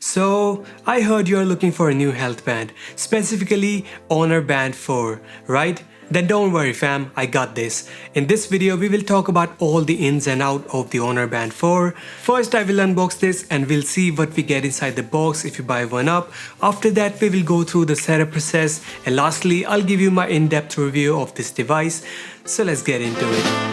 So, I heard you're looking for a new health band, specifically Honor Band 4, right? Then don't worry fam, I got this. In this video, we will talk about all the ins and out of the Honor Band 4. First, I will unbox this and we'll see what we get inside the box if you buy one up. After that, we will go through the setup process, and lastly, I'll give you my in-depth review of this device. So let's get into it.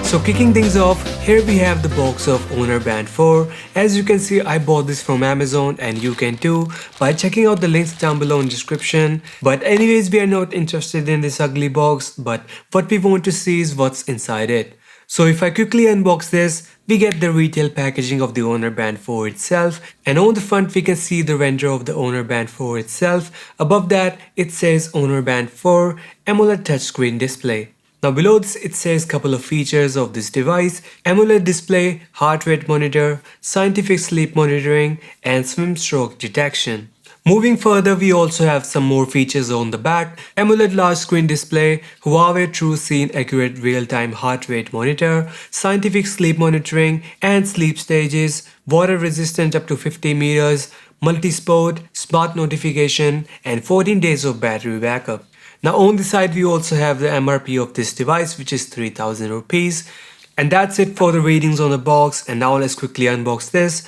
So kicking things off, here we have the box of Honor Band 4. As you can see, I bought this from Amazon and you can too by checking out the links down below in description. But anyways, we are not interested in this ugly box, but what we want to see is what's inside it. So if I quickly unbox this, we get the retail packaging of the Honor Band 4 itself, and on the front we can see the render of the Honor Band 4 itself. Above that it says Honor Band 4 AMOLED touchscreen display. Now below this it says couple of features of this device: AMOLED display, heart rate monitor, scientific sleep monitoring, and swim stroke detection. Moving further, we also have some more features on the back: AMOLED large screen display, Huawei True Scene Accurate Real-Time Heart Rate Monitor, scientific sleep monitoring and sleep stages, water resistant up to 50 meters, multi-sport, smart notification, and 14 days of battery backup. Now on the side we also have the MRP of this device, which is 3000 rupees. And that's it for the readings on the box, and now let's quickly unbox this.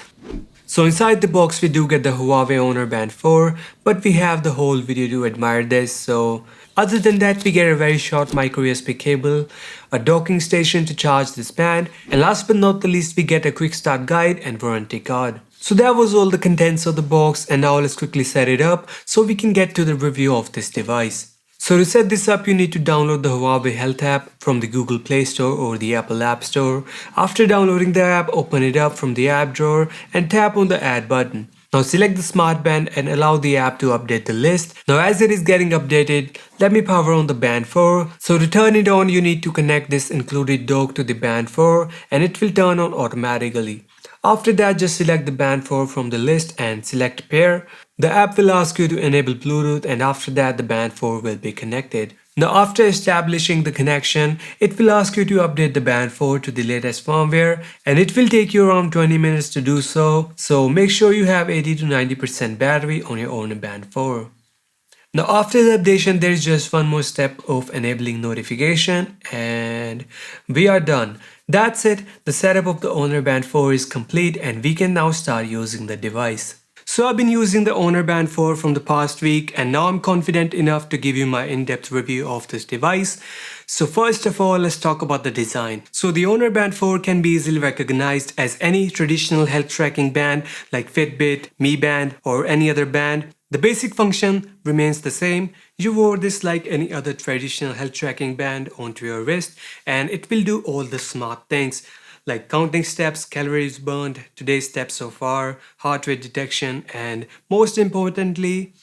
So inside the box we do get the Huawei Honor Band 4, but we have the whole video to admire this. So other than that, we get a very short micro USB cable, a docking station to charge this band, and last but not the least we get a quick start guide and warranty card. So that was all the contents of the box, and now let's quickly set it up so we can get to the review of this device. So to set this up, you need to download the Huawei Health App from the Google Play Store or the Apple App Store. After downloading the app, open it up from the app drawer and tap on the Add button. Now select the smart band and allow the app to update the list. Now as it is getting updated, let me power on the Band 4. So to turn it on, you need to connect this included dock to the Band 4 and it will turn on automatically. After that, just select the Band 4 from the list and select pair. The app will ask you to enable Bluetooth, and after that the Band 4 will be connected. Now after establishing the connection, it will ask you to update the Band 4 to the latest firmware, and it will take you around 20 minutes to do so. So make sure you have 80 to 90% battery on your Honor Band 4. Now after the updation, there is just one more step of enabling notification and we are done. That's it. The setup of the Honor Band 4 is complete and we can now start using the device. So I've been using the Honor Band 4 from the past week and now I'm confident enough to give you my in-depth review of this device. So first of all, let's talk about the design. So the Honor Band 4 can be easily recognized as any traditional health tracking band like Fitbit, Mi Band or any other band. The basic function remains the same. You wore this like any other traditional health tracking band onto your wrist and it will do all the smart things like counting steps, calories burned, today's steps so far, heart rate detection, and most importantly,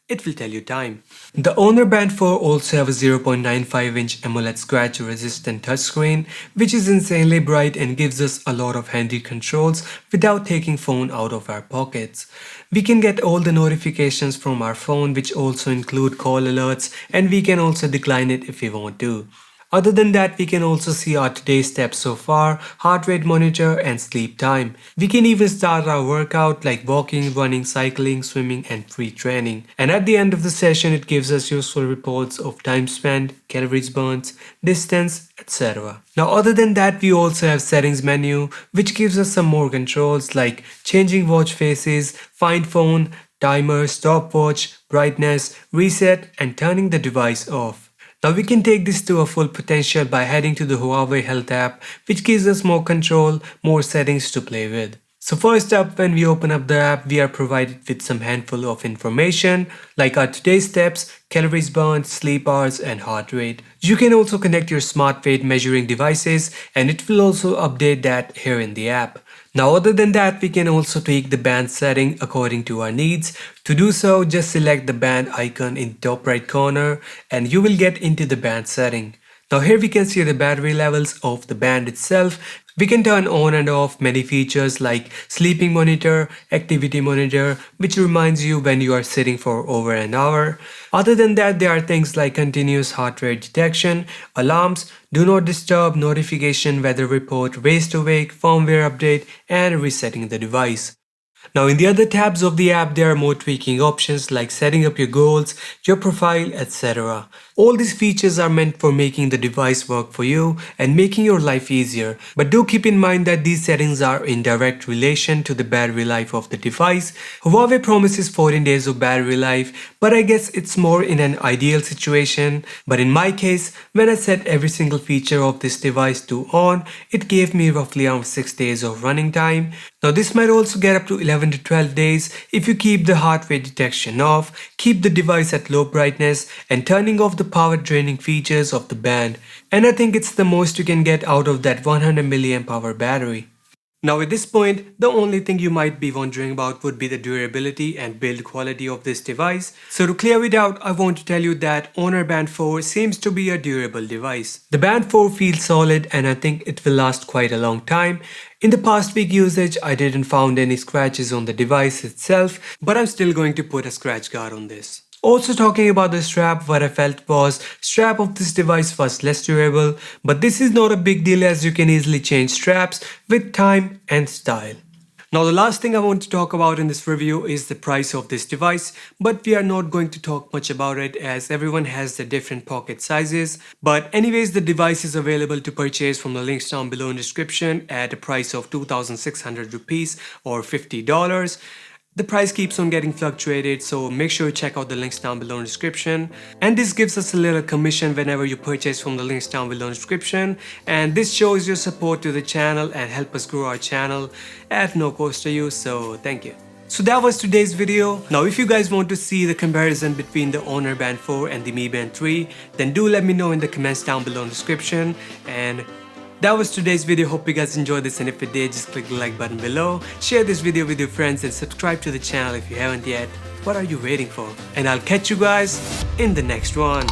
it will tell you time. The Honor Band 4 also have a 0.95-inch AMOLED scratch resistant touchscreen, which is insanely bright and gives us a lot of handy controls without taking phone out of our pockets. We can get all the notifications from our phone, which also include call alerts, and we can also decline it if we want to. Other than that, we can also see our today's steps so far, heart rate monitor, and sleep time. We can even start our workout like walking, running, cycling, swimming, and free training. And at the end of the session, it gives us useful reports of time spent, calories burnt, distance, etc. Now other than that, we also have settings menu, which gives us some more controls like changing watch faces, find phone, timer, stopwatch, brightness, reset, and turning the device off. Now we can take this to a full potential by heading to the Huawei Health App, which gives us more control, more settings to play with. So first up, when we open up the app, we are provided with some handful of information like our today's steps, calories burned, sleep hours, and heart rate. You can also connect your smart weight measuring devices and it will also update that here in the app. Now other than that, we can also tweak the band setting according to our needs. To do so, just select the band icon in the top right corner and you will get into the band setting. Now here we can see the battery levels of the band itself. We can turn on and off many features like sleeping monitor, activity monitor, which reminds you when you are sitting for over an hour. Other than that, there are things like continuous heart rate detection, alarms, do not disturb, notification, weather report, ways to wake, firmware update, and resetting the device. Now in the other tabs of the app, there are more tweaking options like setting up your goals, your profile, etc. All these features are meant for making the device work for you and making your life easier. But do keep in mind that these settings are in direct relation to the battery life of the device. Huawei promises 14 days of battery life, but I guess it's more in an ideal situation. But in my case, when I set every single feature of this device to on, it gave me roughly around 6 days of running time. Now this might also get up to 11 to 12 days if you keep the heart rate detection off, keep the device at low brightness, and turning off the power draining features of the band. And I think it's the most you can get out of that 100 mAh battery. Now at this point, the only thing you might be wondering about would be the durability and build quality of this device. So to clear it out, I want to tell you that Honor Band 4 seems to be a durable device. The Band 4 feels solid and I think it will last quite a long time. In the past week usage, I didn't found any scratches on the device itself, but I'm still going to put a scratch guard on this. Also talking about the strap, what I felt was strap of this device was less durable, but this is not a big deal as you can easily change straps with time and style. Now the last thing I want to talk about in this review is the price of this device, but we are not going to talk much about it as everyone has the different pocket sizes. But anyways, the device is available to purchase from the links down below in description at a price of 2,600 rupees or $50. The price keeps on getting fluctuated, so make sure you check out the links down below in description. And this gives us a little commission whenever you purchase from the links down below in description. And this shows your support to the channel and help us grow our channel at no cost to you, so thank you. So that was today's video. Now if you guys want to see the comparison between the Honor Band 4 and the Mi Band 3, then do let me know in the comments down below in the description. And that was today's video. Hope you guys enjoyed this, and if you did, just click the like button below, share this video with your friends and subscribe to the channel if you haven't yet. What are you waiting for? And I'll catch you guys in the next one.